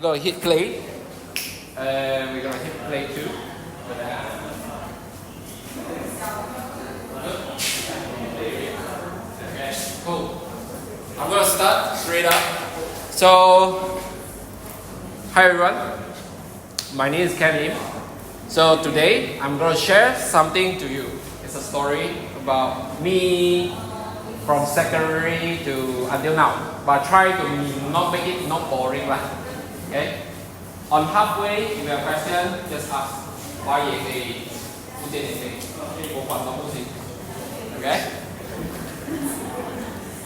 we're going to hit play. And we're going to hit play too. For that. Okay, cool. I'm going to start straight up. So, hi everyone. My name is Kenny. So today, I'm going to share something to you. It's a story about me from secondary to until now. But try to not make it not boring lah. Okay? On halfway, if you have a question, just ask. Okay?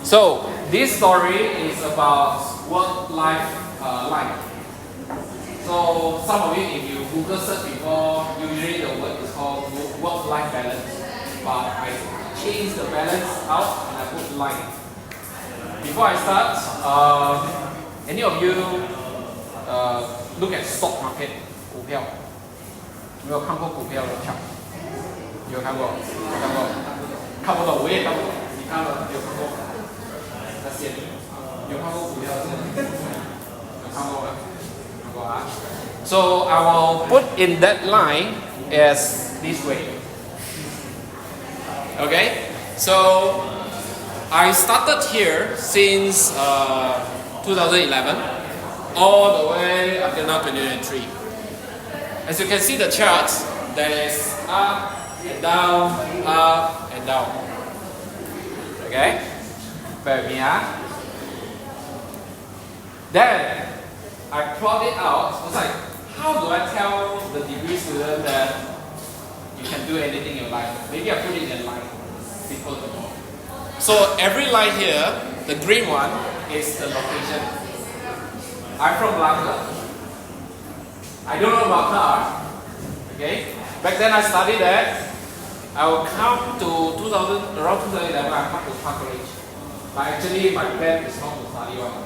So, this story is about work-life life. So, some of you, if you Google search before, usually the word is called work-life balance. But I changed the balance out and I put life. Before I start, any of you look at stock market 股票？有没有看过股票的票？有看过？有看过？看不懂，我也看不懂。你看了？有看过？那些有看过股票的？有看过吗？看过啊。So I will put in that line as this way. Okay, so I started here since 2011, all the way until now 2023. As you can see the charts, there is up and down, up and down. Okay, bear with me. Then I plot it out. It's like, how do I tell the degree student that you can do anything in life? Maybe I put it in line, simple to know. So every line here, the green one is the location. I'm from Lumpur. I don't know about TARC. Okay. Back then I studied that. I will come to around 2011. I come to TARC College. But actually my plan is not to study one.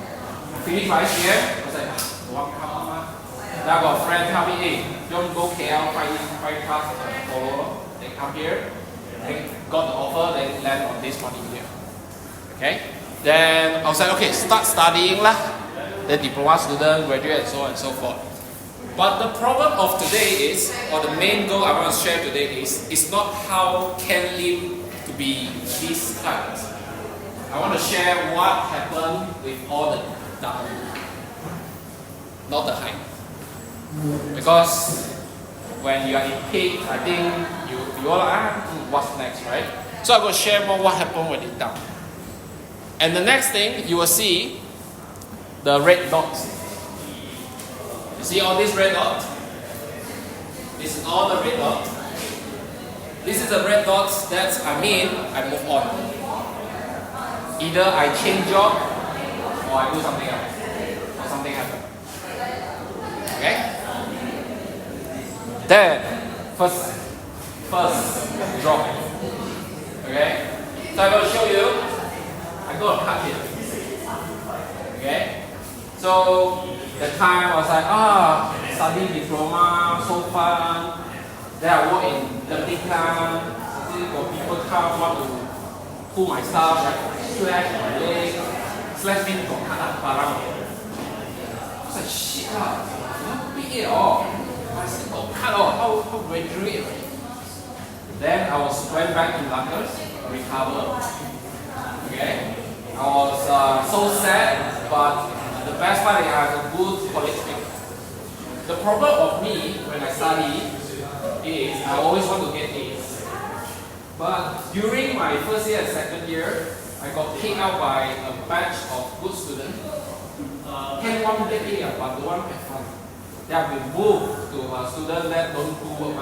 Finish my year. I was like, don't come on. Then I got a friend tell me, hey, don't go KL, find class and follow. They come here. They got the offer, then land on this Multimedia. Okay? Then I was like, okay, start studying lah. Then diploma student, graduate, and so on and so forth. But the problem of today is, or the main goal I want to share today is not how can live to be this type. I want to share what happened with all the down, not the high. Because when you are in peak, I think you all are what's next, right? So I'm going to share more what happened when it down. And the next thing you will see the red dots. You see all these red dots? This is all the red dots. This is the red dots that I mean I move on. Either I change job or I do something else. Or something happens. Okay? Then first drop. Okay? So I'm going to show you. I'm going to cut it. Okay? So the time I was like, study diploma, so fun. Then I work in the camp. Got people come want to pull my stuff, like slash my leg, slash me got cut up barang. I was like, shit lah, not big at all. I still got cut off. How graduate? Then I went back to Lumpur, recover. Okay? I was so sad, but the best part is I have a good college mate. The problem of me when I study is I always want to get A's. But during my first year and second year, I got picked out by a batch of good students. Can one get A, but the one have fun. They have been moved to a student that don't do work.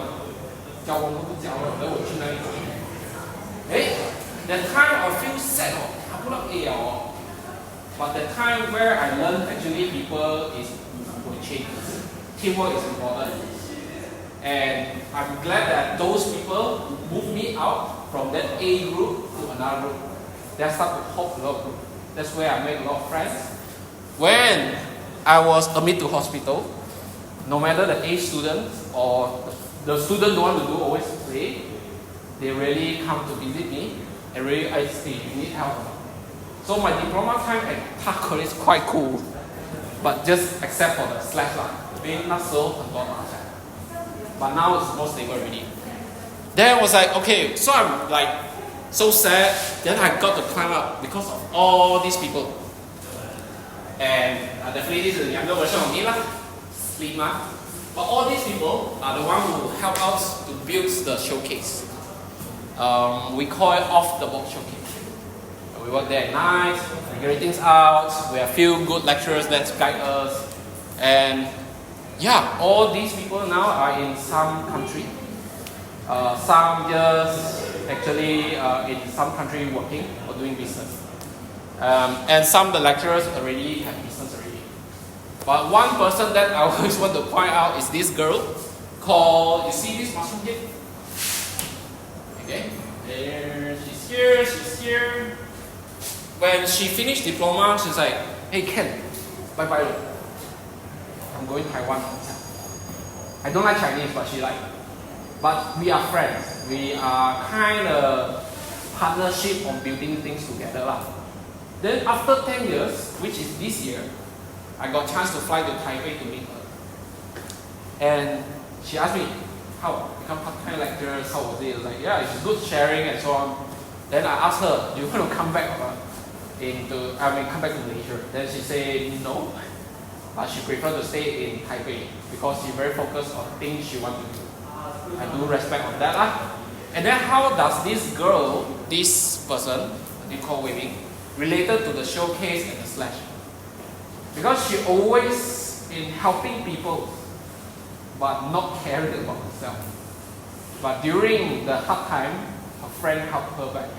The time I feel sad, I put up A. But the time where I learned actually people will change. Teamwork is important. And I'm glad that those people moved me out from that A group to another group. They start to hop a lot of group. That's where I made a lot of friends. When I was admitted to hospital, no matter the A student or the student don't want to do always play, they really come to visit me and really ask me, you need help. So my diploma time at TARC College is quite cool. but just except for the slash lah. 因为那时候很多打架 but now it's more stable already. Then I was like, okay, so I'm like so sad. Then I got to climb up because of all these people. And definitely this is the younger version of me lah, slimmer. But all these people are the one who help us to build the showcase. We call it off the box showcase. We work there at night, figure things out. We have few good lecturers that guide us, and yeah, all these people now are in some country. Some just actually in some country working or doing business. And some of the lecturers already have business already. But one person that I always want to point out is this girl called, you see this mushroom kid? Okay, there she's here. When she finished diploma, she's like, hey Ken, bye. I'm going to Taiwan. I don't like Chinese, but she like. But we are friends. We are kind of partnership on building things together lah. Then after 10 years, which is this year, I got a chance to fly to Taipei to meet her. And she asked me, how? Become part-time lecturer, how was it? I was like, yeah, it's good sharing and so on. Then I asked her, do you want to come back come back to Malaysia? Then she said no, but she preferred to stay in Taipei because she's very focused on things she wants to do. I do respect on that lah. And then how does this girl, this person, you call Wei related to the showcase and the slash? Because she always in helping people, but not caring about herself. But during the hard time, a friend helped her back.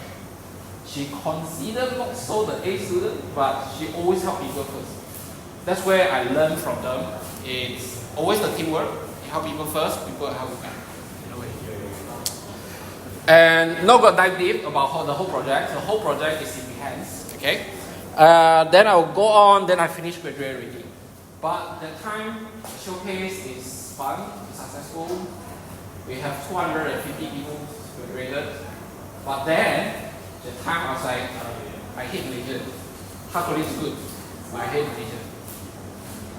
She considered not so the A student, but she always helped people first. That's where I learned from them. It's always the teamwork. You help people first, people help you back. And now got dive deep about the whole project. The whole project is in hands. Okay. Then I'll go on. Then I finish graduate already. But the time showcase is fun, successful. We have 250 people graduated. But then the time I was like, I hate Malaysia. Hard is good, but I hate Malaysia.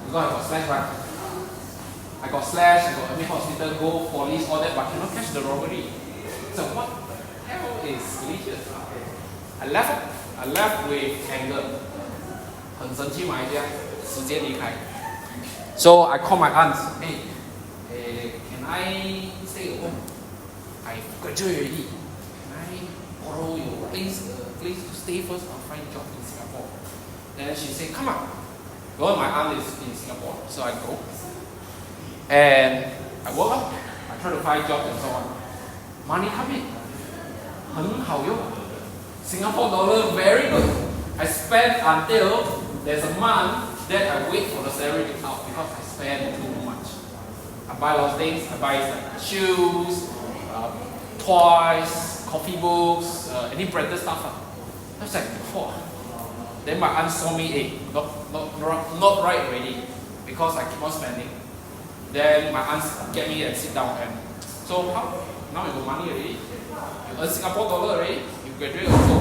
Because I got slash right. I got slash. I got admit hospital, go police, all that, but cannot catch the robbery. So what the hell is Malaysia? I left with anger. 很生气马来西亚，直接离开。So I call my aunt. Hey, can I stay at home? I graduate already. Can I borrow your place to stay first? I'll find a job in Singapore. Then she said, come on. Well, my aunt is in Singapore, so I go. And I work up. I try to find jobs and so on. Money come in. 很好用. Singapore dollar very good. I spend until there's a month that I wait for the salary to out because I spend too much. I buy a lot of things. I buy like shoes, toys, coffee books, any branded stuff. I was like, oh. Then my aunt saw me, hey, not right already because I keep on spending. Then my aunt get me and sit down and so how? Now you got money already. You earn Singapore dollar already. You graduate also.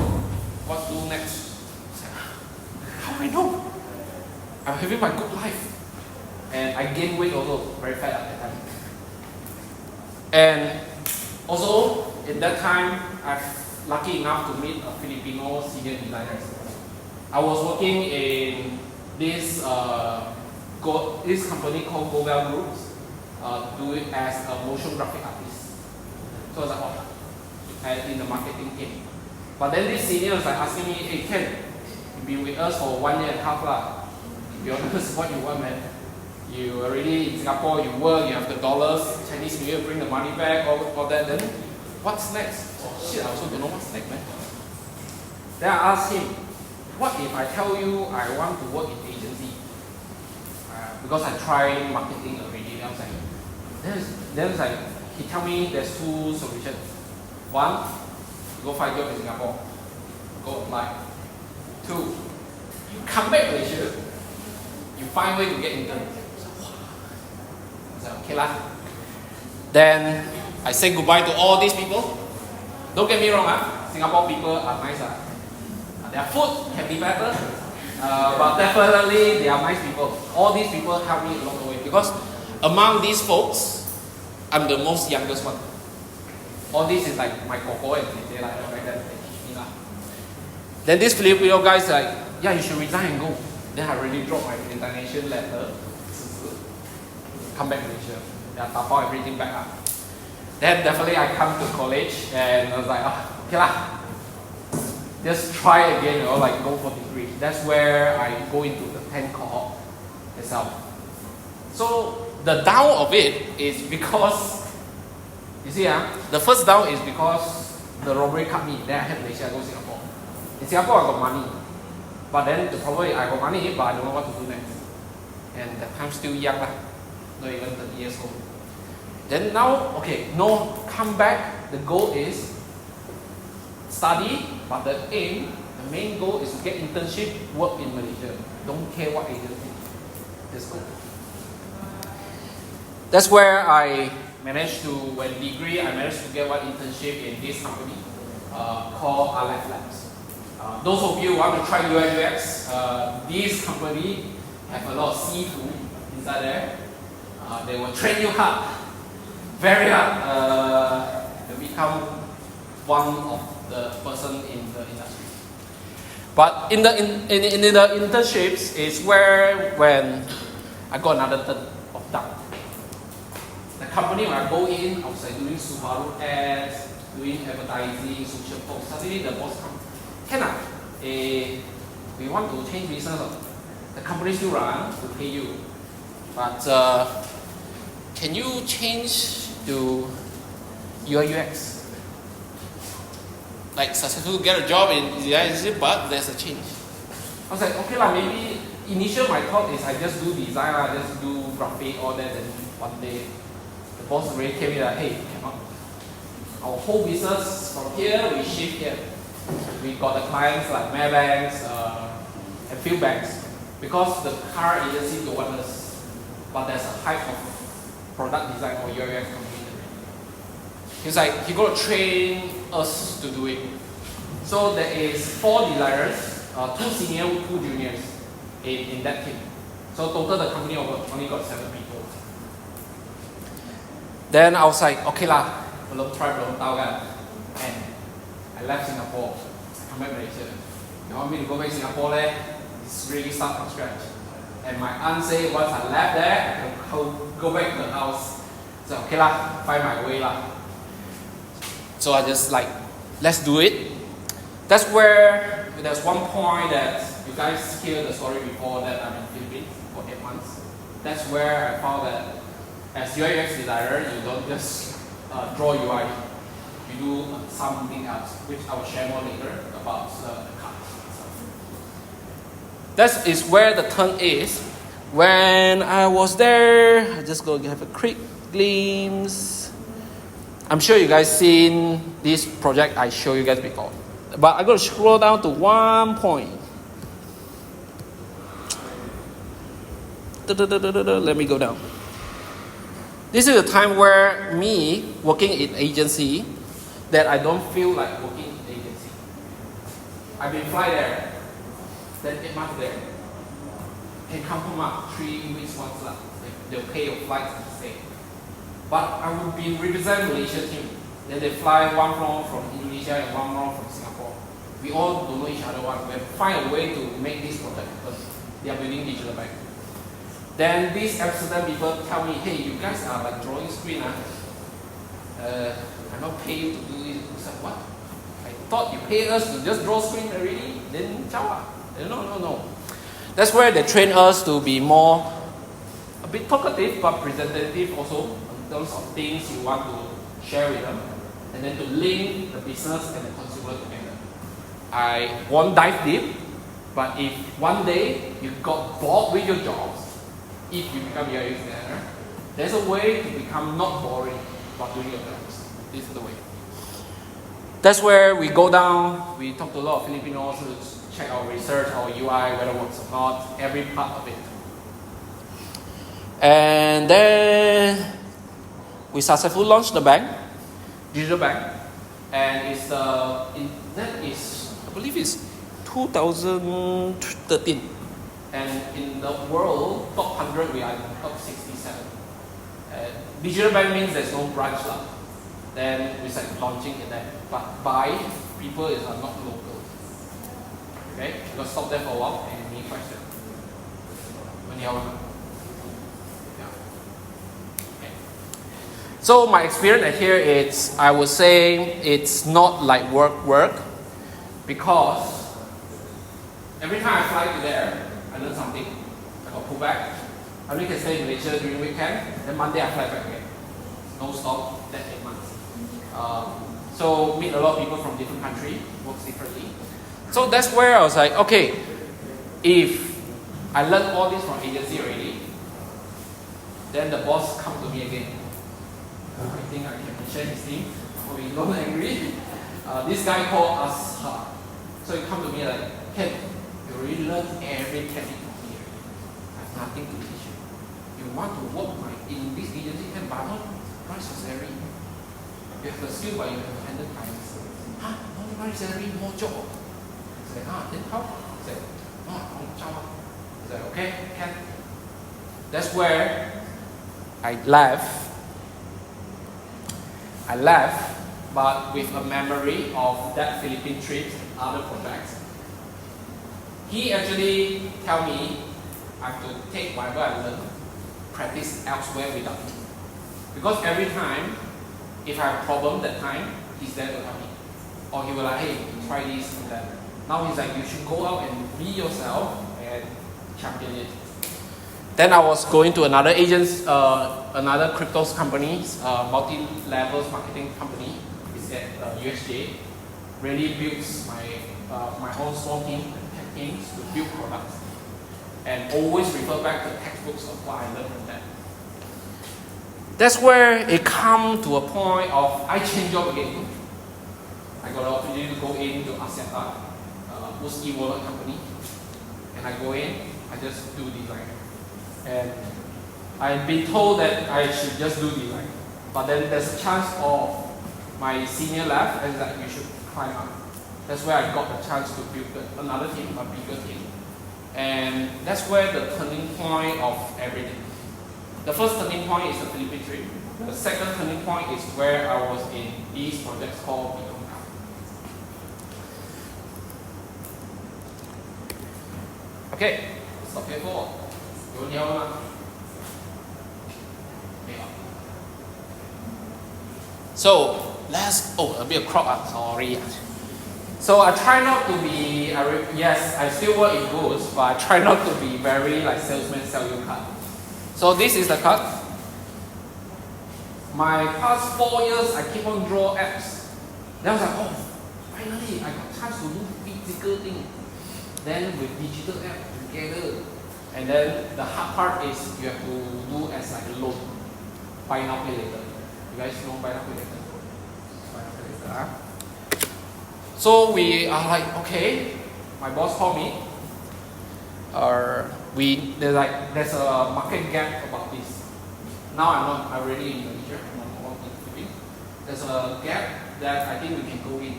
What to do next? How I know? I'm having my good life. And I gain weight also. Very fat at that time. And also, in that time, I'm lucky enough to meet a Filipino senior designer. I was working in this company called Govel Groups, doing as a motion graphic artist. So I was like, oh, in the marketing team. But then this senior was like asking me, hey Ken, you've been with us for 1.5 years lah. To be honest, what you want, man? You already in Singapore, you work, you have the dollars, Chinese New Year, bring the money back, all that. Then what's next? Oh shit, I also don't know what's next, man. Then I asked him, what if I tell you I want to work in agency? Because I tried marketing already. Then it's like, he tell me there's two solutions. One, you go find a job in Singapore, go apply. Two, you come back to Malaysia, you find a way to get intern. I said, okay lah. Then I say goodbye to all these people. Don't get me wrong, Singapore people are nice. Their food can be better, But definitely they are nice people. All these people help me along the way because among these folks, I'm the most youngest one. All this is like my cohort and they like that they teach me lah. Then this Filipino guy is like, yeah, you should resign and go. Then I already dropped my resignation letter. Come back to Malaysia. Yeah, tapao everything back up. Then definitely I come to college and I was like, okay lah. Just try again, like go for degree. That's where I go into the 10 cohort itself. So the down of it is because, you see, the first down is because the robbery cut me. Then I had Malaysia, I go Singapore. In Singapore I got money. But then the problem is I got money, but I don't know what to do next. And that time still young lah, not even 30 years old. Then now, okay, no, come back. The goal is study, but the main goal is to get internship, work in Malaysia. Don't care what agency. Just go. That's where I managed to, when degree, I managed to get one internship in this company called Aleph Labs. Those of you who want to try UI UX, this company have a lot of seafood inside there. They will train you hard, very hard, to become one of the person in the industry. But in the internships is where when I got another turn of down. The company when I go in, I was like doing Subaru ads, doing advertising, social posts. Suddenly the boss comes, we want to change business. The company still run to pay you, but can you change to UI UX? Like successful get a job in the IC, but there's a change. I was like, okay lah, maybe initial my thought is I just do design, I just do graphic, all that, and one day the boss already came in like, hey, cannot. Our whole business from here, we shift here. We got the clients like Maybanks and few banks because the car agency don't want us, but there's a hype of product design or UI UX company. He's like, he got to train us to do it. So there is 4 designers, 2 senior, 2 juniors in that team. So total the company only got 7 people. Then I was like, okay lah, belum try belum tahu kan. And I left Singapore, come back Malaysia. You want me to go back Singapore leh? It's really start from scratch. And my aunt said once I left there, I can go back to the house. So okay lah, find my way lah. So I just like, let's do it. That's where there's one point that you guys hear the story before that I'm in Philippines for 8 months. That's where I found that as UI UX designer, you don't just draw UI. You do something else, which I will share more later about the cards. That is where the turn is. When I was there, I just go have a quick glimpse. I'm sure you guys seen this project I showed you guys before. But I'm going to scroll down to one point. Let me go down. This is a time where me working in agency that I don't feel like working in agency. I've been fly there, then 8 months there. Can come home up 3 weeks once lah. They'll pay your flights and stay. But I would be represent Malaysia team. Then they fly one from Indonesia and one from Singapore. We all don't know each other one. We have to find a way to make this project because they are building digital bank. Then these Amsterdam people tell me, hey, you guys are like drawing screen. I'm not paying you to do this. I said, what? I thought you pay us to just draw screen already. Then ciao. No. That's where they train us to be more, a bit talkative but presentative also in terms of things you want to share with them. And then to link the business and the consumer together. I won't dive deep, but if one day you got bored with your jobs, if you become a UX designer, there's a way to become not boring while doing your jobs. This is the way. That's where we go down, we talk to a lot of Filipinos to check our research, our UI, whether it works or not, every part of it. And then we successfully launched the bank, digital bank, and I believe it's 2013. And in the world, top 100, we are in top 67. Digital bank means there's no branch lah. Then we start launching in that. But by people is not local. Okay? We'll stop there for a while. Any question? So my experience here is, I would say it's not like work, because every time I fly to there, I learn something. I got pulled back. I only can stay in Malaysia during weekend. Then Monday I fly back again. No stop. That's 8 months. So meet a lot of people from different countries, works differently. So that's where I was like, okay, if I learned all this from agency already, then the boss come to me again. I think I can share his name. We don't agree. This guy called us hard. So he come to me like, Ken, you already learned every technique from me. I have nothing to teach you. You want to work in this agency, but not price your salary. You have the skill, but you have to handle clients. No price salary, more job. I said, then how? I said, job. I said, okay, Ken. That's where I left, but with a memory of that Philippine trip and other projects. He actually tell me I have to take whatever I learned, practice elsewhere without him. Because every time, if I have a problem that time, he's there to help me. Or he will like, hey, try this and that. Now he's like, you should go out and be yourself and champion it. Then I was going to another agents, another cryptos company, multi-levels marketing company. It's at USJ. Really builds my own small team and tech teams to build products. And always refer back to textbooks of what I learned from that. That's where it come to a point of I change job again. I got an opportunity to go into Asiata, most e-wallet company. And I go in, I just do design. And I've been told that I should just do design. But then there's a chance of my senior left and that you should climb up. That's where I got the chance to build another team, a bigger team. And that's where the turning point of everything. The first turning point is the Philippine trip. The second turning point is where I was in these projects called Become. Okay, stop here for. So let's a bit of crop. Sorry. So I try not to be. Yes, I still work in goods, but I try not to be very like salesman sell you card. So this is the card. My past 4 years, I keep on draw apps. Then I was like, finally I got chance to do physical thing. Then with digital app together. And then the hard part is you have to do as like a loan. Buy now, pay later. You guys know buy now, pay later? Buy now, pay later. So we are like, okay. My boss called me. There's a market gap about this. Now I'm already in Malaysia. I'm not in Philippines. There's a gap that I think we can go in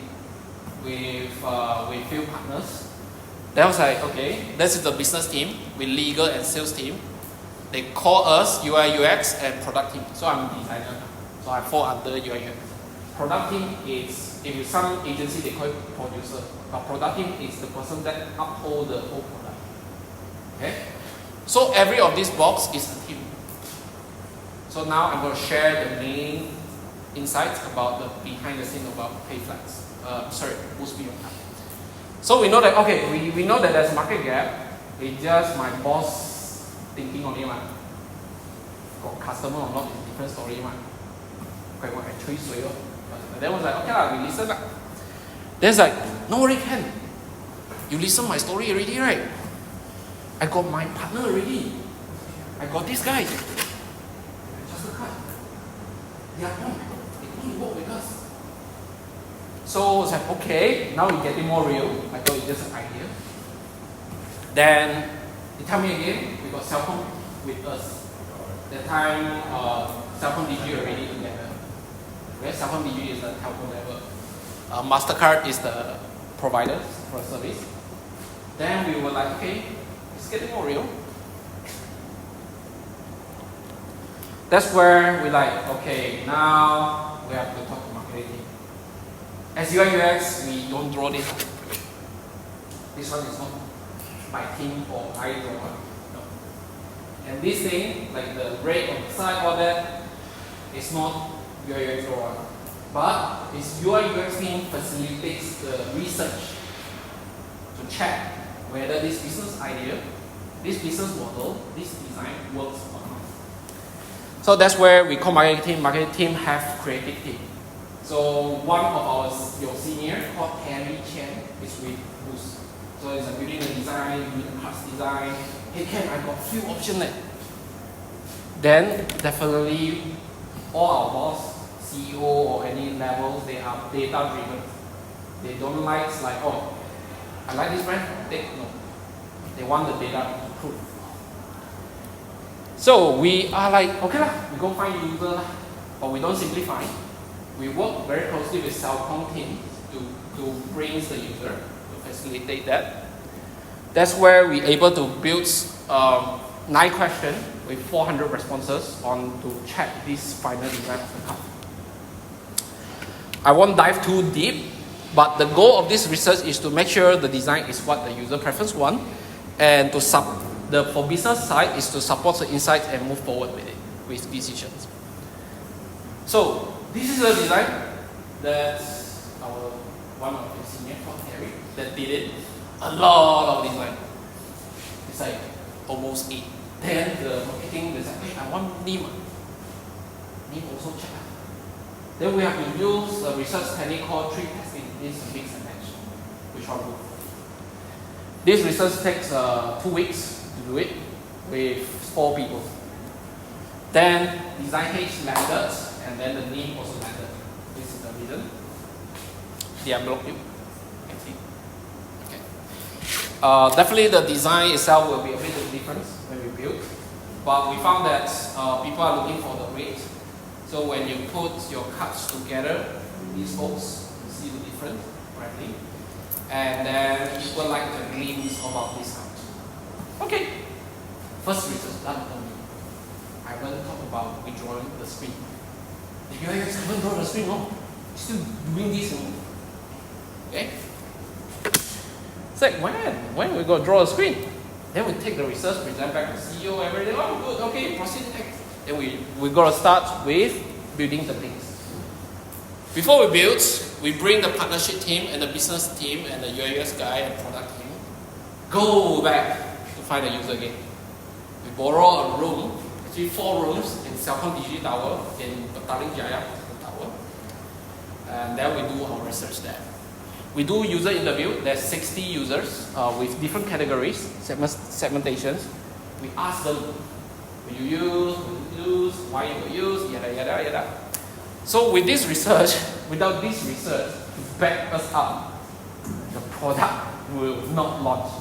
with few partners. Then I was like, okay, this is the business team with legal and sales team. They call us UI UX and product team. So I'm a designer. So I fall under UI UX. Product team is, if some agency they call it producer. But product team is the person that uphold the whole product. Okay? So every of these box is a team. So now I'm going to share the main insights about the behind the scene about pay flags. Boost beyond that. So we know that, okay, we know that there's a market gap. It's just my boss thinking only one. Got customer or not is a different story one. Okay, what I choose for you. But then was like, okay we listen lah. Then it's like, no worry Ken. You listen my story already, right? I got my partner already. I got this guy. Just a cut. They are on. They only work with us. So it's like, okay, now we're getting more real. I thought it's just an idea. Then they tell me again, we got cell phone with us. That time, cell phone DG already together. Okay, cell phone DG is the telco level. MasterCard is the provider for service. Then we were like, okay, it's getting more real. That's where we like, okay, now we have to talk to marketing. As UI UX, we don't draw this. This one is not my team or I draw one. No. And this thing, like the red on the side, all that, is not UI UX draw one. But this UI UX team facilitates the research to check whether this business idea, this business model, this design works or not. So that's where we call marketing team have creative team. So one of our your senior called Terry Chen is with Boost. So it's a building a design, building a parts design. Hey Ken, I got few options left. Then definitely all our boss, CEO or any level, they are data driven. They don't like oh, I like this brand, no. They want the data to prove. So we are like, okay lah, we go find user lah. But we don't simplify. We work very closely with Cellcom team to bring the user, to facilitate that. That's where we're able to build 9 questions with 400 responses on to check this final design of the car. I won't dive too deep, but the goal of this research is to make sure the design is what the user preference want, and to for business side is to support the insights and move forward with it, with decisions. So this is the design that one of the senior from Terry that did it. A lot of design. It's like almost 8. Then the marketing is like, hey, I want name. Name also check. Then we have to use a research technique called tree testing. This is mix and match. Which one will? This research takes 2 weeks to do it with 4 people. Then design H landed, and then the name also landed. This is the reason. The envelope you can see. Okay. Definitely the design itself will be a bit different when we build, but we found that people are looking for the rate. So when you put your cuts together, these folks, you see the difference correctly. And then people like the glimpse about this cut. Okay. First research done for me. I want to talk about withdrawing the screen. If you haven't drawn the screen, no, still doing this. Okay. It's like when we go draw a screen, then we take the research, present back to CEO, everything. Oh, good. Okay, proceed next. Then we gotta start with building the things. Before we build, we bring the partnership team and the business team and the UX guy and product team. Go back to find the user again. We borrow a room, actually 4 rooms in Cellcom Digi Tower in Petaling Jaya Tower. And then we do our research there. We do user interview. There's 60 users with different categories, segmentations. We ask them, will you use, why you will use, yada yada yada. So with this research, without this research to back us up, the product will not launch.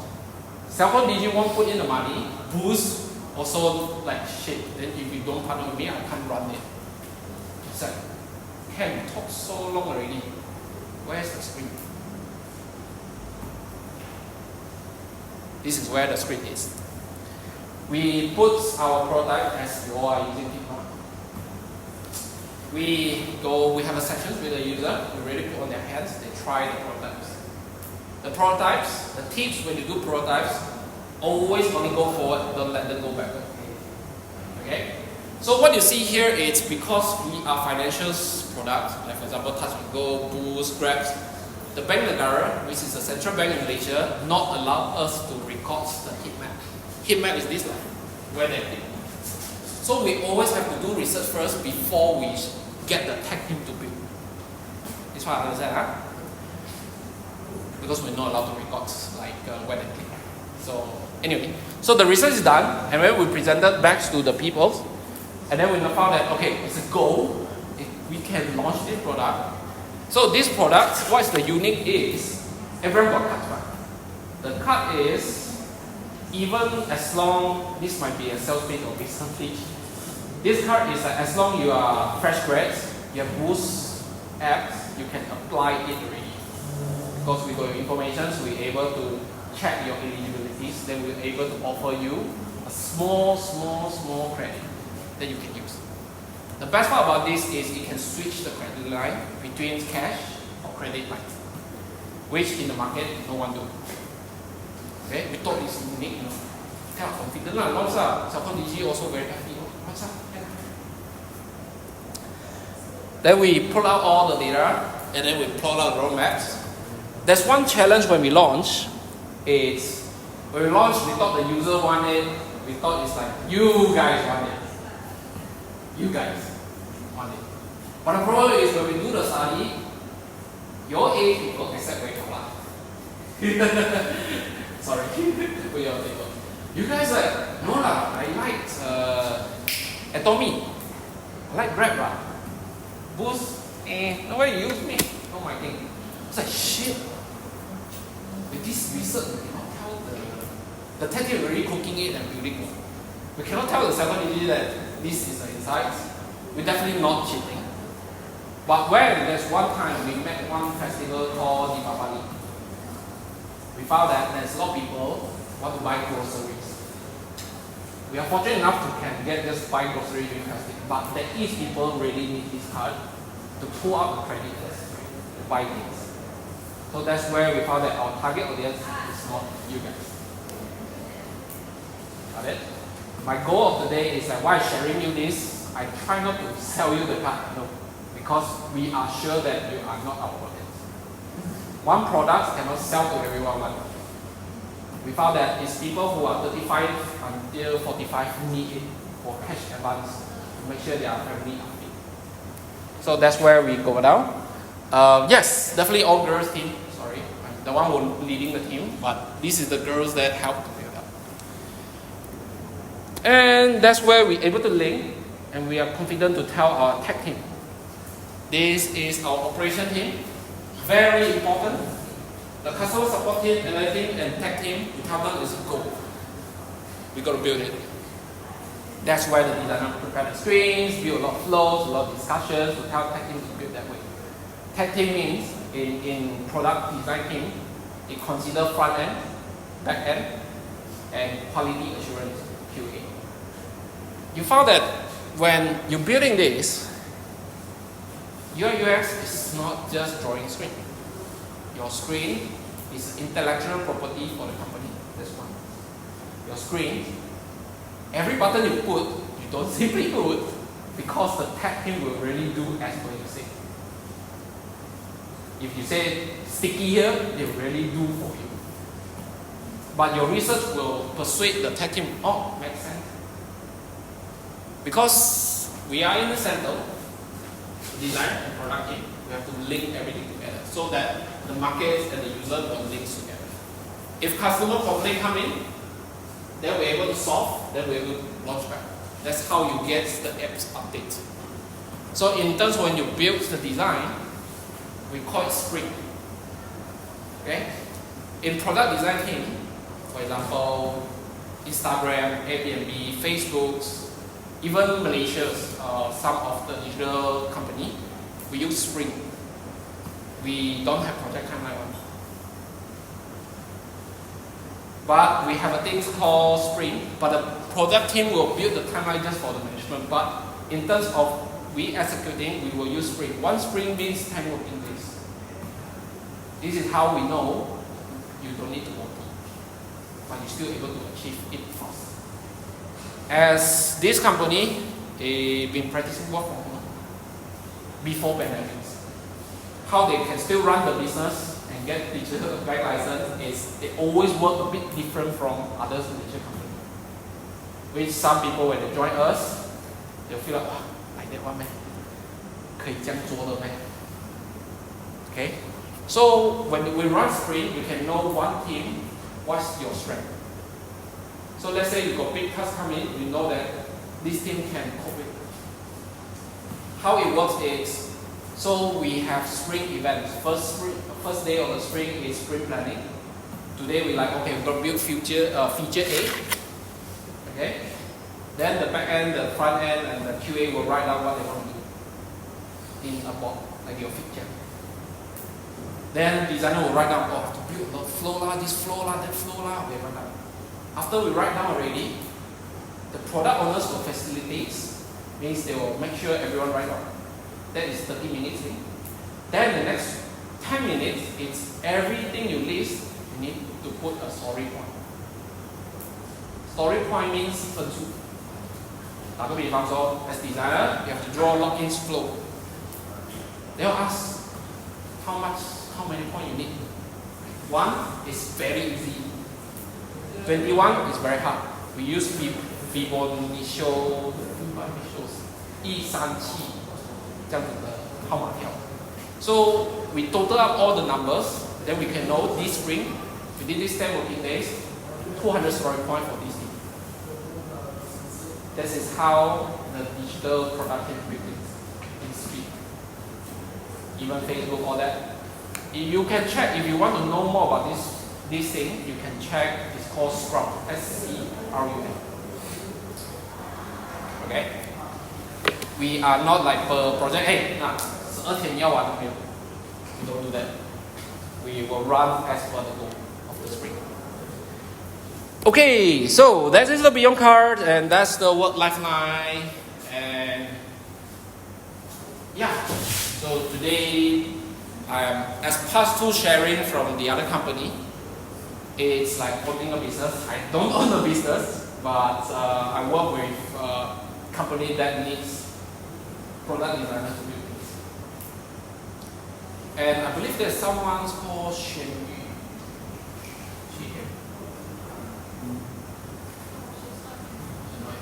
Cellcom Digi won't put in the money. Boost also like shit. Then if you don't partner with me, I can't run it. It's like, Ken, we talked so long already. Where's the screen? This is where the screen is. We put our prototype as you all are using it now. We have a session with the user. We really put on their hands. They try the prototypes. The prototypes, the tips when you do prototypes, always only go forward. Don't let them go backward. Okay. So what you see here is because we are financial products, like for example, Touch and Go, Boost, Grab. The Bank Negara, which is the central bank in Malaysia, not allow us to record the heat map. Heat map is this line, where they click. So we always have to do research first before we get the tech team to build. This one I understand, huh? Because we're not allowed to record like where they click. So anyway, so the research is done, and then we presented back to the people, and then we found that okay, it's a goal. We can launch this product. So this product, what's the unique is, everyone got cut, right? The cut is, even as long, this might be a sales pitch or business pitch, this card is as long you are fresh grads, you have Boost apps, you can apply it already. Because we got information, so we're able to check your eligibilities, then we're able to offer you a small credit that you can use. The best part about this is you can switch the credit line between cash or credit lines, which in the market no one do. Okay, we thought it's unique, kind of confident lah. What's up? Second DG also very happy. What's up? Yeah. Then we pull out all the data, and then we plot out the roadmaps. There's one challenge when we launch. It's when we launch, we thought the user wanted. We thought it's like you guys want it. You guys want it. But the problem is when we do the study, your age people accept very Kuala. Sorry, put your table. You guys like, no lah, I like Atomy. I like Grab lah. Boost, nobody use me. Oh my thing. It's like shit. With this research, we cannot tell the tech team already cooking it and building it. We cannot tell the 7 that this is the insights. We're definitely not cheating. But when there's one time we met one festival called Deepavali, we found that there's a lot of people want to buy groceries. We are fortunate enough to can get just buy groceries during festival, but there is people really need this card to pull out the credit to buy things. So that's where we found that our target audience is not you guys. Got it? My goal of the day is that why sharing you this, I try not to sell you the card, no, because we are sure that you are not our audience. One product cannot sell to everyone. We found that it's people who are 35 until 45 need it for cash advance to make sure their family are fit. So that's where we go down. Yes, definitely all girls team. Sorry, I'm the one who leading the team, but this is the girls that help to build up. And that's where we're able to link, and we are confident to tell our tech team. This is our operation team. Very important. The customer support team, analytics, and tech team, we tell them is a goal. We got to build it. That's why the designer prepare the screens, build a lot of flows, a lot of discussions to tell tech team to build that way. Tech team means in product design team, it consider front end, back end, and quality assurance QA. You found that when you're building this, your UX is not just drawing screen. Your screen is intellectual property for the company. That's one. Your screen, every button you put, you don't simply put because the tech team will really do as per you say. If you say sticky here, they will really do for you. But your research will persuade the tech team, oh, makes sense. Because we are in the center, design and product team, we have to link everything together so that the markets and the user will link together. If customer complaint come in, then we're able to solve, then we're able to launch back. That's how you get the apps update. So in terms of when you build the design, we call it sprint. Okay? In product design team, for example, Instagram, Airbnb, Facebook, even Malaysia, some of the digital company, we use sprint. We don't have project timeline one. But we have a thing called sprint, but the product team will build the timeline just for the management. But in terms of we executing, we will use sprint. One sprint means 10 working days. This is how we know you don't need to work, but you're still able to achieve it fast. As this company, they've been practicing work from home before pandemics. How they can still run the business and get digital bank license is they always work a bit different from others in the digital company. Which some people when they join us, they'll feel like, wow, like that one man, 可以这样做的 man. Okay? So when we run sprint, you can know one team, what's your strength. So let's say you got big tasks come in, you know that this team can cope with. How it works is, so we have sprint events. First day of the sprint is sprint planning. Today we like, okay, we're going to build feature A. Okay? Then the back end, the front end, and the QA will write down what they want to do in a board, like your feature. Then designer will write down, oh, I have to build the flow lah, this flow lah, that flow lah. Okay, write down. After we write down already, the product owners will facilitate, means they will make sure everyone write down. That is 30 minutes. Then the next 10 minutes, it's everything you list, you need to put a story point. Story point means 分数。打个比方说 as designer, you have to draw login flow. They'll ask how many points you need. 1 is very easy. 21 is very hard. We use Fibonacci 137这样子的号码条。So we total up all the numbers, then we can know this spring, within these 10 working days, 200 story points for this thing. This is how the digital product can be built in speed. Even Facebook, all that. You can check, if you want to know more about this thing, you can check, it's called Scrum, S-C-R-U-M. Okay? We are not like per project, hey, 12天要完了没有? We don't do that. We will run as per the goal of the sprint. Okay, so that is the Beyond card, and that's the work lifeline. And yeah, so today, as past two sharing from the other company, it's like owning a business. I don't own a business, but I work with a company that needs product designers to build things. And I believe there's someone called Shen Yu.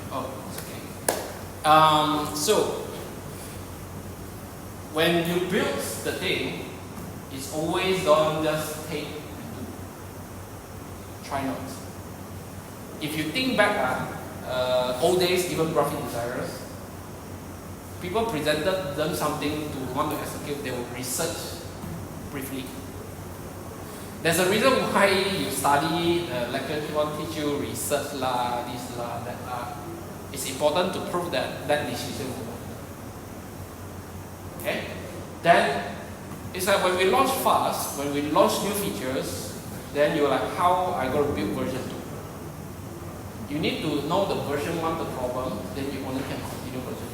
Oh, it's okay. So, when you build the thing, it's always don't just take and do. Try not. If you think back, old days, even graphic designers, people presented them something to want to execute, they will research briefly. There's a reason why you study, lecture keep on teach you research lah, this lah, that lah. It's important to prove that decision will work. Okay? Then, it's like when we launch fast, when we launch new features, then you're like, how I got to build version 2? You need to know the version 1 the problem, then you only can continue version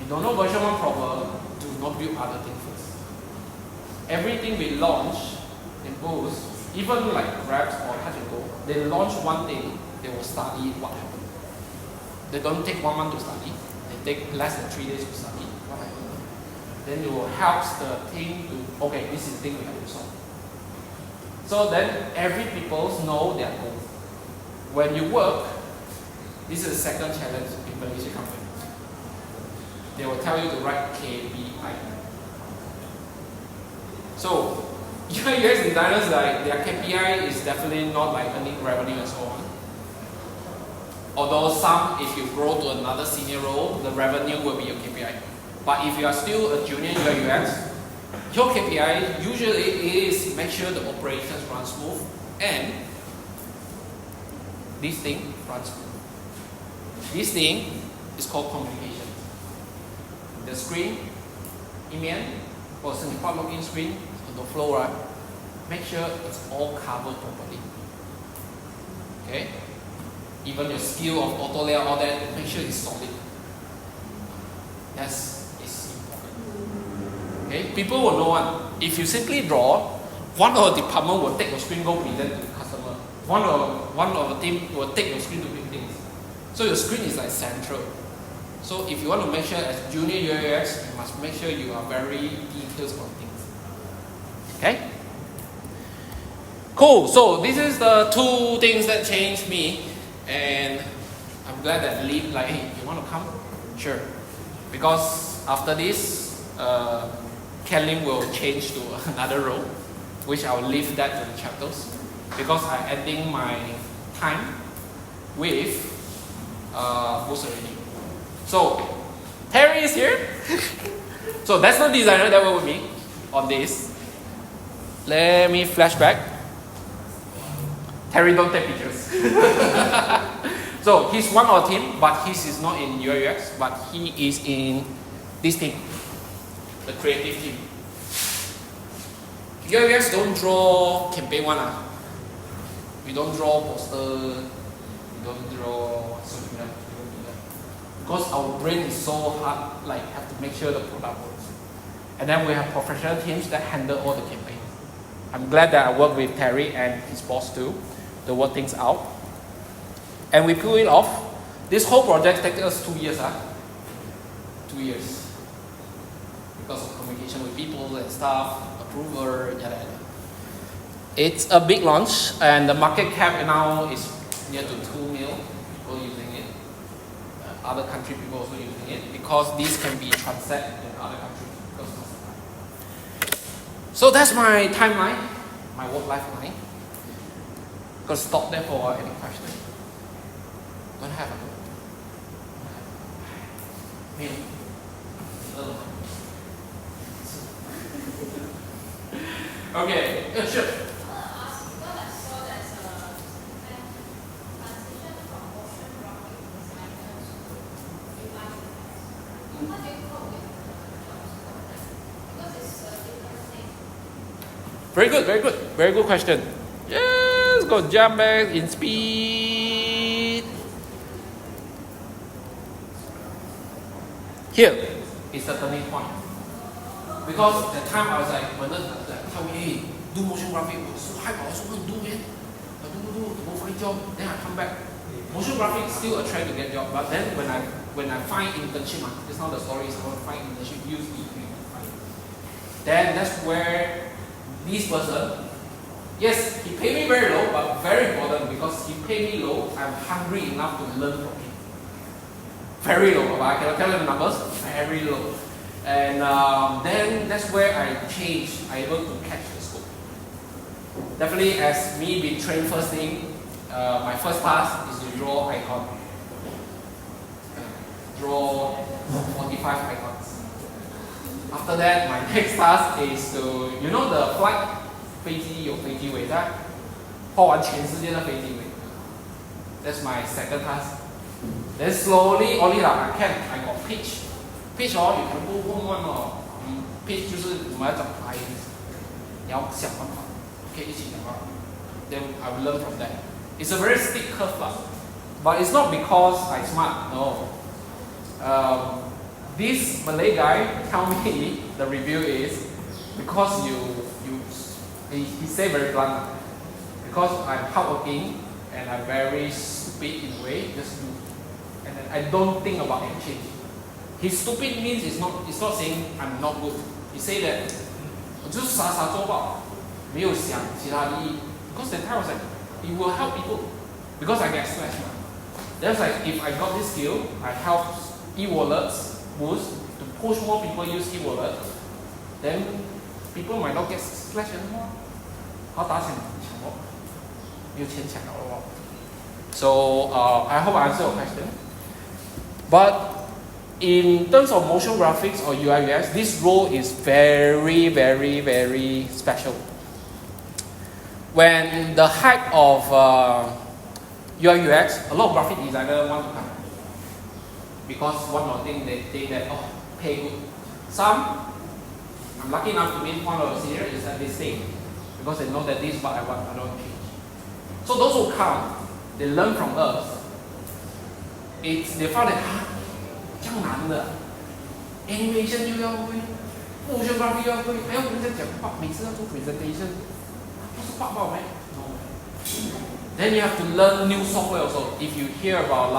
2. You don't know version 1 problem, do not build other things first. Everything we launch, it goes, even like Grabs or Touch and Go, they launch one thing, they will study what happened. They don't take 1 month to study, they take less than 3 days to study what happened. Then it will help the team to, okay, this is the thing we have to solve. So then every people know their goal. When you work, this is the second challenge in Malaysia company. They will tell you to write KPI. So, UX designers, like their KPI is definitely not like earning revenue and so on. Although some, if you grow to another senior role, the revenue will be your KPI. But if you are still a junior UX, your KPI usually is make sure the operations run smooth and this thing runs smooth. This thing is called communication. The screen, email, or simple login screen, the flow, right? Make sure it's all covered properly. Okay? Even your skill of auto layout, all that, make sure it's solid. That's important. Okay? People will know one. If you simply draw, one of the department will take your screen, go present to the customer. One of the team will take your screen to big things. So your screen is like central. So if you want to make sure as junior UX, you must make sure you are very detailed on things. Okay? Cool. So this is the two things that changed me, and I'm glad that Lee like, hey, you want to come? Sure. Because after this, Ken Lim will change to another role, which I will leave that to the chapters, because I'm ending my time with who's already. So Terry is here. So that's the designer that worked with me on this. Let me flashback. Terry don't take pictures. So he's one of our team, but his is not in UX, but he is in this team, the creative team. UIUX don't draw campaign one. We don't draw poster, we don't draw social media, we don't do that. Because our brain is so hard, like have to make sure the product works. And then we have professional teams that handle all the campaigns. I'm glad that I work with Terry and his boss too to work things out. And we pull it off. This whole project takes us 2 years. 2 years. Because of communication with people and staff, approval, yada yada. It's a big launch, and the market cap now is near to 2 mil people using it. Other country people also using it because these can be transacted in other countries. So that's my timeline, my work life line. Gonna stop there for any question. Don't have a me. Okay, sure. Very good question. Yes, go jump back in speed. Here is the turning point. Because at the time I was like, when tell me, hey, do motion graphic, so hype, I also want to do it. I do, go find job, then I come back. Motion graphic still a try to get job, but then when I find internship, it's not the story, it's how to find internship, use then that's where this person, yes, he paid me very low, but very important because he paid me low, I'm hungry enough to learn from him. Very low, but I cannot tell you the numbers, very low. And then that's where I changed, I able to catch the scope. Definitely as me being trained first thing, my first task is to draw icon. Draw 45 icons. After that, my next task is to, you know the flight, 飞机有飞机尾在，画完全世界的飞机尾。That's my second task. Then slowly, only I got pitch. Pitch you can go one pitch 就是我们要找 clients， 你要想办法，可以一起想办法。Then I will learn from that. It's a very steep curve, but it's not because I smart. No. This Malay guy tell me the review is because he say very blunt, because I'm hardworking and I'm very stupid in a way, just do, and then I don't think about any change. His stupid means it's not saying I'm not good. He say that 我就是傻傻做吧，没有想其他意义。Because that time I was like, it will help people because I get slashed. That's like if I got this skill, I help e-wallets boost to push more people use e-wallet, then people might not get slashed anymore. 他打钱抢我，没有钱抢了我。So I hope I answer your question. But in terms of motion graphics or UI UX, this role is very, very, very special. When the hype of UI UX, a lot of graphic designers want to come. Because one more thing, they think that, oh, pay good. Some, I'm lucky enough to meet one of the seniors, is that they stay. Because they know that this is what I want, I don't change. So those who come, they learn from us. They found that, 这样难的 ，animation 又要会 ，motion graphic 又要会，还要跟人家讲话，每次要做 presentation， 不是画报没 ？No. Then you have to learn new software also. If you hear about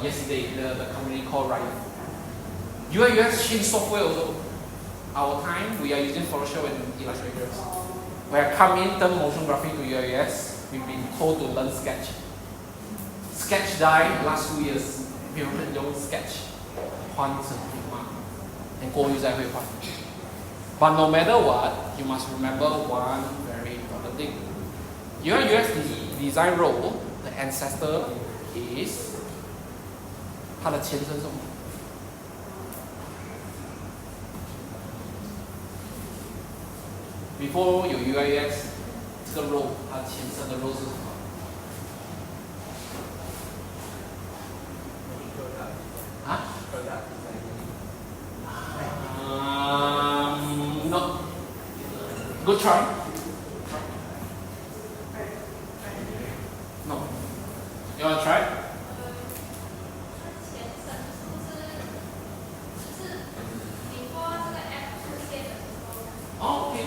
yesterday, the company called Riot. UI UX change software also. Our time, we are using Photoshop and Illustrator. When I come in, turn motion graphic to UI UX, we've been told to learn Sketch. Sketch died last 2 years. 没有人用 Sketch 换成图嘛，然后又再会换。But no matter what, you must remember one very important thing. Your UX design role, the ancestor is 它的前身是什么 ？Before 有 UI UX 这个 role， 它前身的 role 是什么？ No. Good try. No. You want to try? Oh, okay.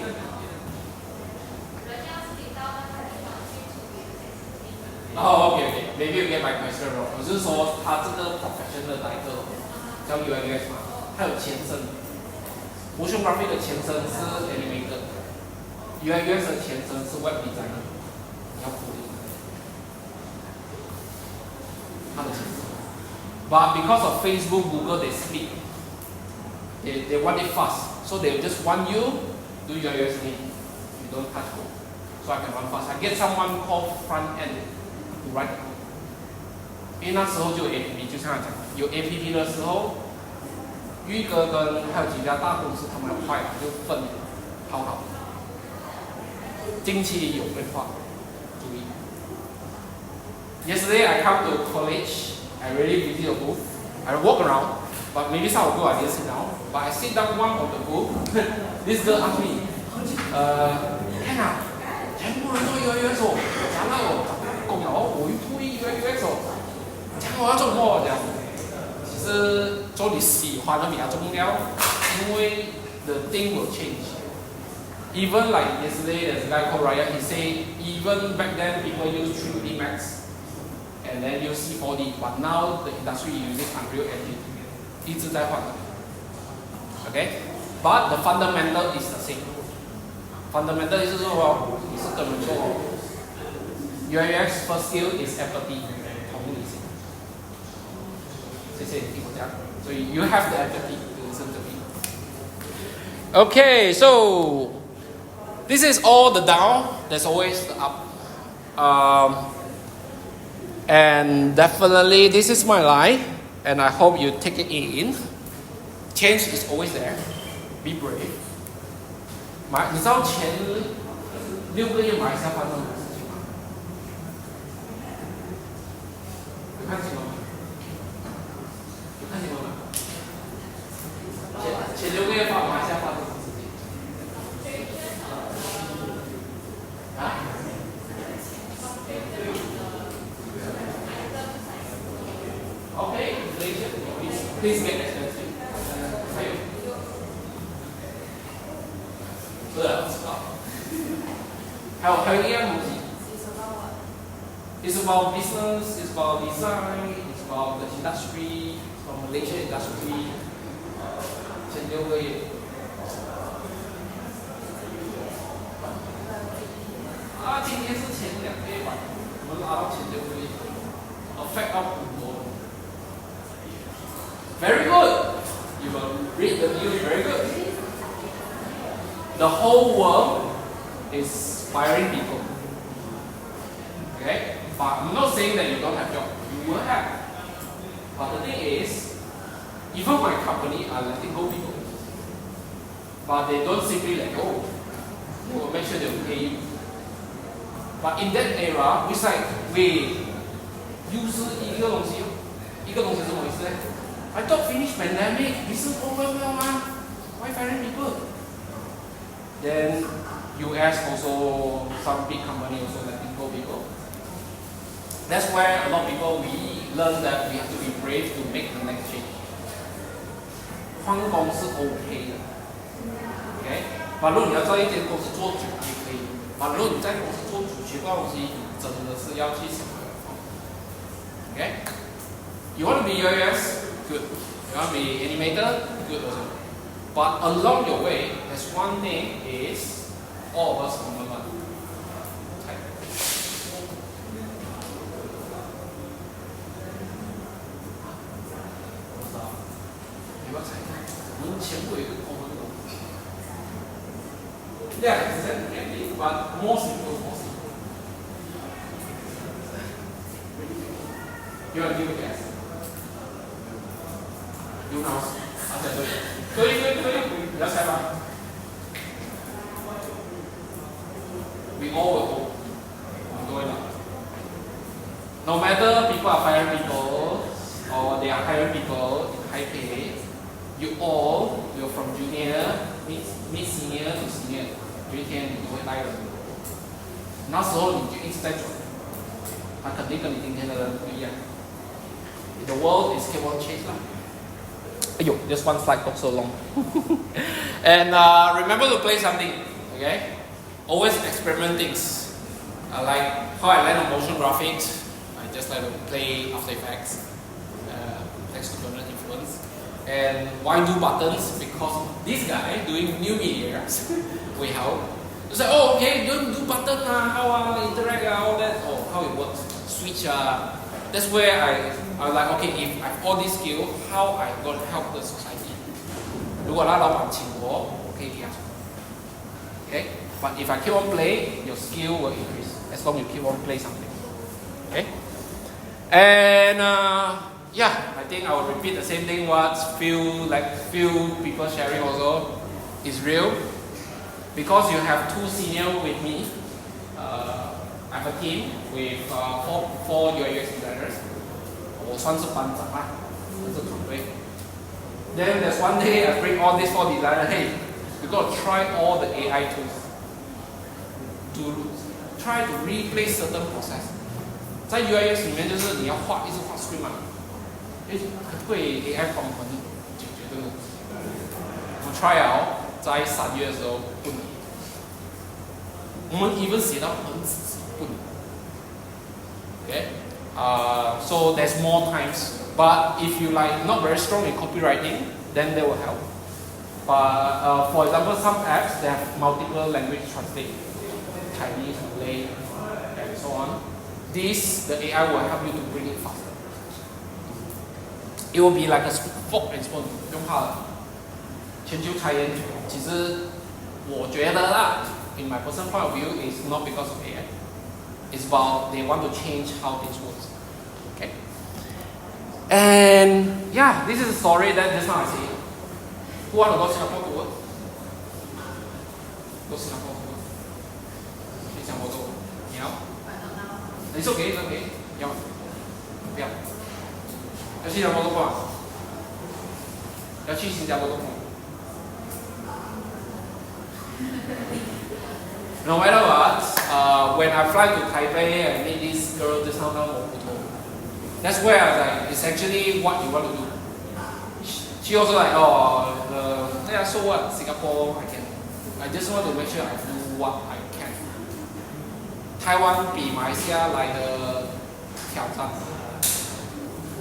Oh, okay. Maybe you get my question wrong. 我是说，他这个 professional 的一个叫 UX 嘛，它有前身。Motion graphic 的前身是 animator，UX 的前身是 web designer。你要固定它的前身。But because of Facebook, Google, they split. They want it fast, so they just want you do your UX thing. You don't touch code, so I can run fast. I get someone called front end to write code. 因为那时候就有 APP， 就像他讲，有 APP 的时候。玉哥跟还有几家大公司，他们很快就分好好。近期有变化，注意。Yesterday I come to college, I really visit a booth. I walk around, but maybe some of you I didn't sit down. But I sit down one of the booth. This girl asked me, 天啊，全部人做 UX 哦，讲到我找不够了，我又不会 UX 哦，讲我要做什么这样？其实做你喜欢的比较重要，因为 the thing will change. Even like yesterday, there's a guy called Ryan. He said even back then people use 3D Max and then use C4D, but now the industry uses Unreal Engine. 一直在换的。Okay, but the fundamental is the same. Fundamental 就是说你是跟人做 UX first skill is empathy. 谢谢你听我讲，所以 you have the empathy to listen to me. Okay, so this is all the down. There's always the up. And definitely this is my life, and I hope you take it in. Change is always there. Be brave. 你知道前6个月马来西亚发生什么事情吗？有看新闻吗？看新闻吗？前6个月马来西亚发生什么事情？啊 ？Okay, inflation. Please get expensive. 还有，不知道。还有一样东西。It's about business. It's about design. It's about the industry. Malaysia industry 前6个月，今天是前2个月吧，我们拉到前6个月 ，affect 到很多。Very good, you will read the news very good. The whole world is firing people. Okay, but I'm not saying that you don't have job. You will have. But the thing is, even my company are letting go people. But they don't simply let go. They will make sure they will pay you. But in that era, it's like, wait, 又是一个东西是什么意思呢？ I thought finish pandemic, business over well吗 ？Why firing people? Then US also, some big company also letting go people. That's where a lot of people we learn that we have to be brave to make the next change. 换工是 OK 的 ，OK。但如果你要在一间公司做久也可以，但如果你在公司做主学到东西，你真的是要去想办法。OK。You want to be UX? Good. You want to be animator? Good also. But along your way, there's one thing is all of us common one. 我们全部有一个 common goal. Yeah, it's exactly, but more simple. You want to give a guess? You know? 对，你要猜吗 ？We all will go. 我们都会拿。No matter people are firing people or they are hiring people in high pay, you all will from junior, mid senior to senior. 有一天你就会带人，那时候你就一直在转，它肯定跟你今天的人不一样。The world is keep on changing. Ayo, this one slide took so long. And remember to play something, okay? Always experiment things. Like how I learn on motion graphics, I just like to play After Effects, text to camera influence. And why do buttons? Because this guy doing new media will help. You say, oh, okay, don't do button, how I interact, all that, or how it works. Switch. That's where I like, okay, if I have all these skills, how I gonna help the society? 如果他老板请我可以给他。Okay, but if I keep on playing, your skill will increase as long as you keep on playing something. Okay, and yeah, I think I will repeat the same thing. What few people sharing also is real because you have two seniors with me. I have a team with four UX designers. 我算是班长啦，这是团队。Then there's one day I bring all these 4 designers. Hey, we got to try all the AI tools to try to replace certain process. 在 UX 里面就是你要一直画 screen 嘛，可不可以 AI 帮我们解决这个问题？我 try out 在3月的时候不能，我们 even 写到很仔细不能。Okay. So there's more times, but if you like not very strong in copywriting, then they will help. But for example, some apps they have multiple language translate, Chinese, Malay, and so on. This the AI will help you to bring it faster. It will be like a fork and spoon. 不用怕了。全球裁员，其实我觉得啦 ，in my personal point of view, is not because of AI. It's about they want to change how things work. Okay. And yeah, this is a story that just now I see. Who want to go Singapore to work? Go Singapore to work. 去新加坡做，你要？你是 OK， OK， 要？不要？要去新加坡做工啊？要去新加坡做工？ No matter what, when I fly to Taipei and meet this girl, this how that's where I was like, it's actually what you want to do. She also like, oh, yeah, so what? Singapore, I just want to make sure I do what I can. 台湾比马来西亚来的挑战，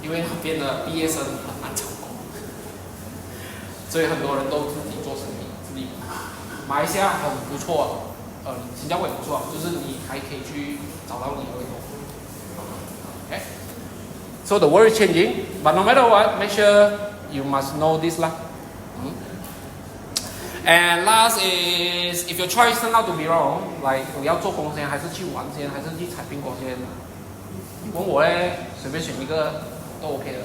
因为那边的毕业生很难找工，所以很多人都自己做生意，自己。马来西亚很不错。 新加坡也不错，就是你还可以去找到你的工作。Okay. So the world is changing, but no matter what, make sure you must know this lah. And last is, if your choice turn out to be wrong, like 我要做工先，还是去玩先，还是去采苹果先？你问我嘞，随便选一个都 OK 的。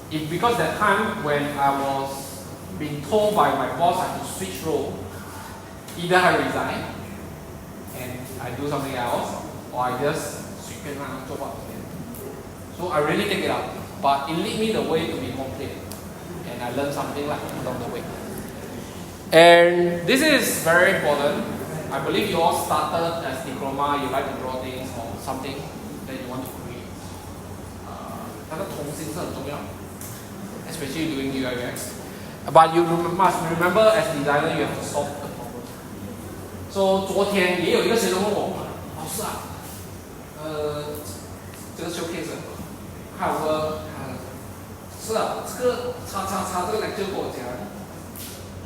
If because that time when I was being told by my boss I had to switch role. Either I resign and I do something else, or I just 随便让它做吧。So I really take it up, but it lead me the way to be more clear, and I learned something like along the way. And this is very important. I believe you all started as diploma, you like to draw things or something that you want to create. 它的童心是很重要 especially doing UI/UX. But you must remember, as designer, you have to solve the problem. So 昨天也有一个学生问我，老师啊，这个 showcase， 看我说，是啊，这个这个 lecture 跟我讲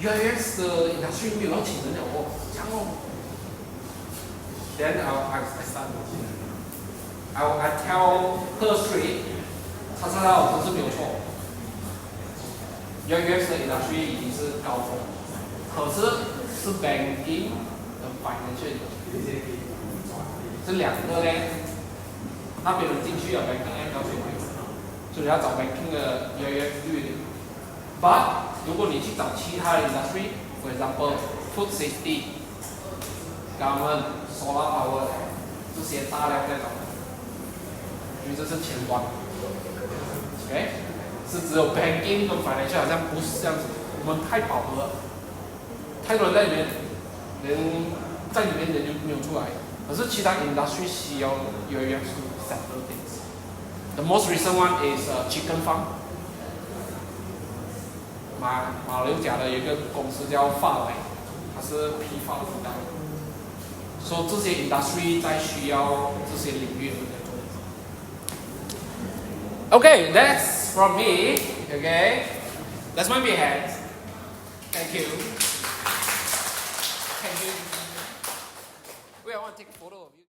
，UI/UX 的 industry 没有要请人了哦，这样哦。Then I start. I tell her straight， 老师是没有错。UI/UX 的 industry 已经是高峰，可是 banking 和 financial 这两个呢，那边人进去了 banking 要最贵，所以要找 banking 的 UI/UX 对的。But 如果你去找其他的 industry，for example food safety、government、solar power 这些大量在找，因为这是前端 ，OK。是只有 banking 跟 financial 好像不是这样子，我们太饱和了，太多人在里面，人在里面人就没有出来。可是其他 industry 需要有人去 settle things. The most recent one is chicken farm. 马六甲的有一个公司叫发来，它是批发服务。所以这些 industry 在需要这些领域。Okay, that's from me. Okay, that's my big hand. Thank you. Thank you. Wait, I want to take a photo of you.